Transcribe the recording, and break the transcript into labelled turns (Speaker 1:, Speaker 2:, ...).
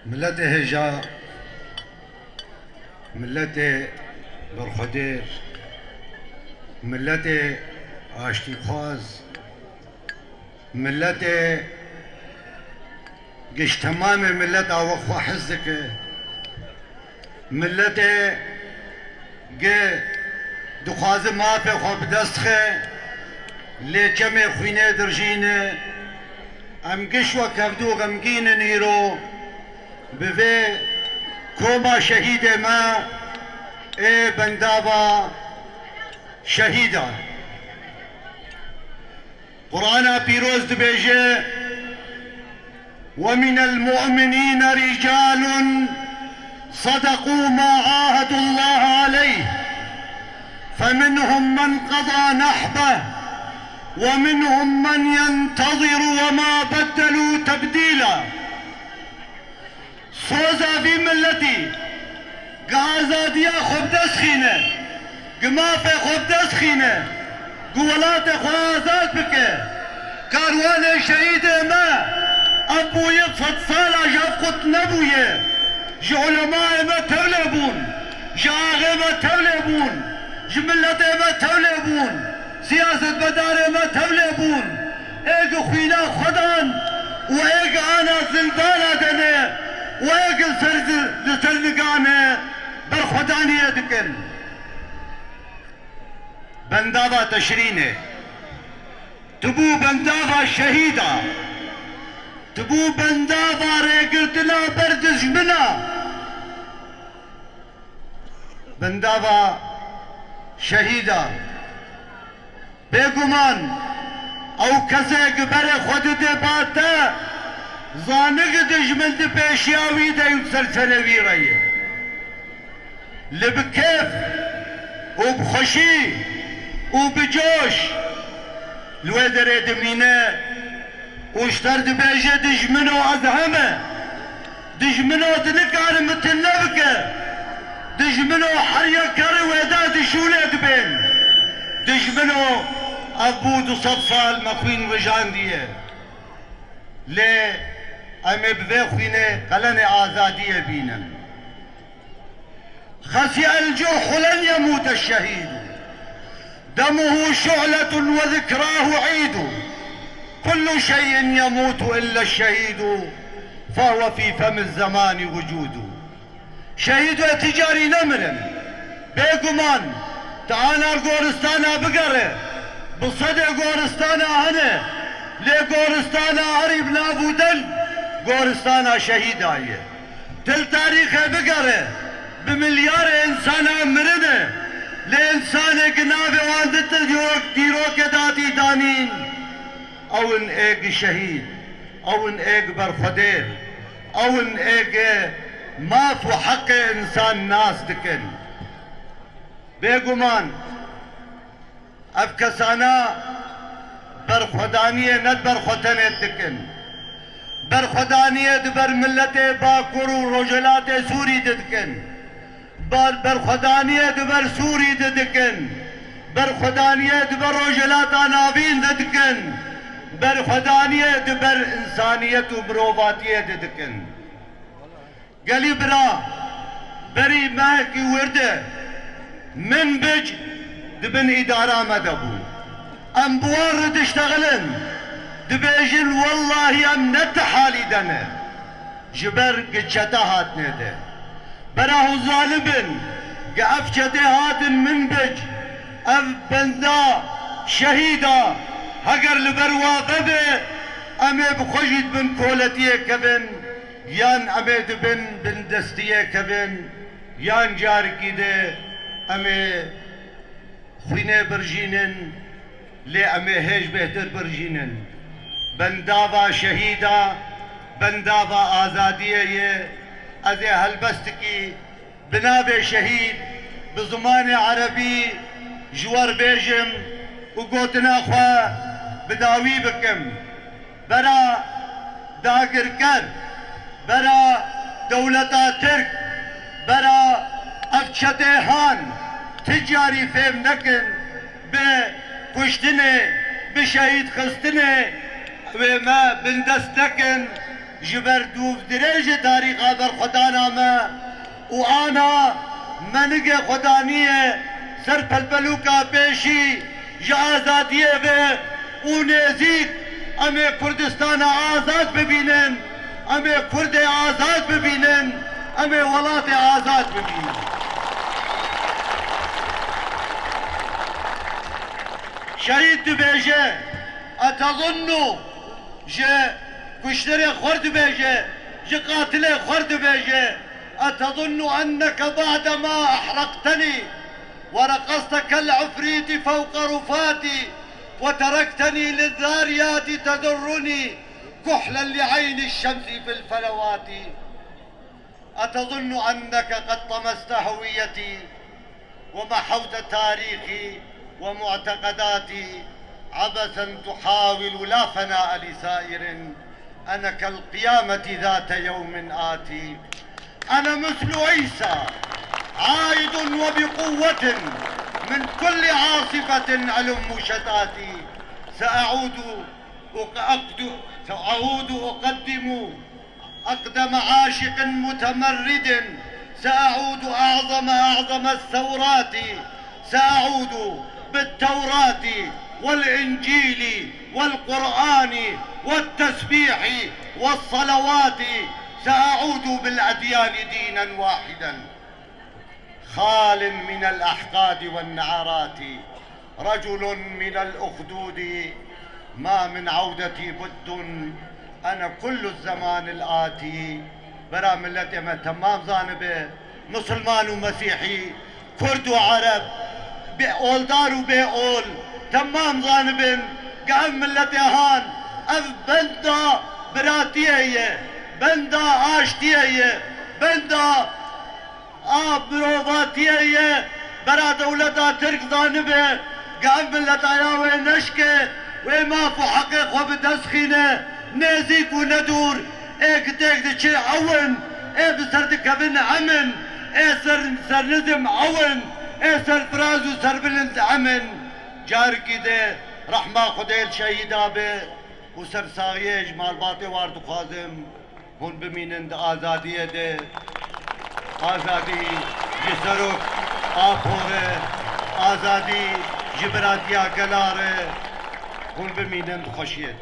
Speaker 1: ملت هجا، ملت برخدير، ملت آشتی خواز، ملت گشت تمام ملت آوخوا حزك، ملت گه دخواز ما پی خواب دست خه لیچم خوینه درجینه ام گش و کفدو غمگین نیرو بوی کوما شهید ما ای بندابا شهیدا قرآن پیروز دبیجه ومن المؤمنين رجال صدقوا ما عاهدوا الله عليه فمنهم من قضى نحبه ومنهم من ينتظر وما بدلوا تبديلا. سوزا في ملتي قازاديا خب دسخينه قما في خب دسخينه قولات خوازات بك كاروان شهيد ما ابويا فتصالا جافقت نبويا جي علماء ما تولبون جي آغي ما تولبون جي ملت ما تولبون سياسة بدار ما تولبون ايق خوينا خدان وايق انا زلدانا دني وايق سرنقاني برخدانية دكن بندابا تشريني تبو بندابا شهيدا تبو بندابا ريقرتنا بردش منا بندابا شهيدا بيقمان او كسيق بري خود دي باتا زانق دجمل دي بيشياوي دا يتسلسلوي رأي لبكيف وبخشي وبجوش الوادر دمينه واشتر دبيجه دجمنو ازهمه دجمنو دنكار متنبكه دجمنو حريا كاري ويداد شولة دبين دجمنو ابود صفصال مخوين وجان ديه لي امي بذي خوينه قلن ازاديه بينا خسي الجرح لن يموت الشهيد دمه شعلة وذكراه عيد كل شيء يموت إلا الشهيد فهو في فم الزمان وجود شهيد تجاري نمرم بيقمان تعانا القورستانا بقره بصدق قورستانا هنه لي قورستانا هريب لابو دل قورستانا شهيد آيه دل تاريخه بقره بمليار انسانا مرنه لإنسان قنابه واندت ديروك داتي دانين او ان ايق شهيد او ان ايق برخدير او ان ايق ما في حق انسان ناس دكن بيقمان افكسانا برخدانية ند برخدانية دكن برخدانية دبر ملت باكر ورجلات سوري دكن برخدانية دبر سوري دكن برخدانية دبر رجلات عنابين دكن برخدانية دبر انسانية وبروفاتية دكن قالي برا بري ماكي ورده من بج دبن ادارة مدبو ام بوارد اشتغلن دبيجل والله ام نتحالي دنا جبر قجتا هاتنه ده براه ظالبن قافجته هاتن من بج اف بندا شهيدا هگر لبروا قبه امي بخوشید بن کولتیه کبن یان امي دبن بن دستیه کبن یان جارکی ده امي خوینه برجینن لی امي هیج بهتر برجینن بنداوا شهیدا بنداوا آزادیه یه از هلبستکی بناب شهید بزمان عربی جوار بیجم وقوتنا خوا بداوي بكم برا داقر كر برا دولتا ترك برا افشته هان تجاري فهم نكن بكشتنه بشهيد خستنه وما بندستكن جبر دوف دريج تاريخ بر خدا نامه وانا منق خدانيه سر پلپلوکا پیشی جا آزادیه به او نزید امی کردستان آزاد ببینن امی کرد آزاد ببینن امی ولات آزاد ببینن شهید بیجه اتظنو جه کشتر خورد بیجه جه قاتل خورد بیجه اتظن انك بعدما احرقتني ورقصت كالعفريت فوق رفاتي وتركتني للذاريات تذرني كحلا لعين الشمس في الفلوات أتظن أنك قد طمست هويتي ومحوت تاريخي ومعتقداتي عبثا تحاول لا فناء لسائر أنا كالقيامة ذات يوم آتي أنا مثل عيسى عائد وبقوة من كل عاصفة ألم شتاتي سأعود أقدم أقدم عاشق متمرد سأعود أعظم الثورات سأعود بالتوراة والإنجيل والقرآن والتسبيح والصلوات سأعود بالأديان دينا واحدا خال من الأحقاد والنعرات رجل من الأخدود ما من عودتي بد أنا كل الزمان الآتي برا ملتي ما تمام زانبه مسلمان ومسيحي كرد وعرب بأول دار وبأول تمام زانبن قام ملتي هان أف بندا براتيه بندا آشتيه بندا بروفاتيه برا دولتا ترك زانبه قام ملتا ياوي نشكه وما فحقق وبتسخينه نزيك وندور ايك تيك دشي عون اي بسرد كبن عمن اي سر نزم عون اي سر فراز وسر بلند عمن جار كده رحمة خديل شهيدا به وسر ساغيه جمال باطي وارد خازم هون بمينند آزادية ده آزادي جسرك آخوره آزادي جبراتيا قلاره هون بمينند خوشيه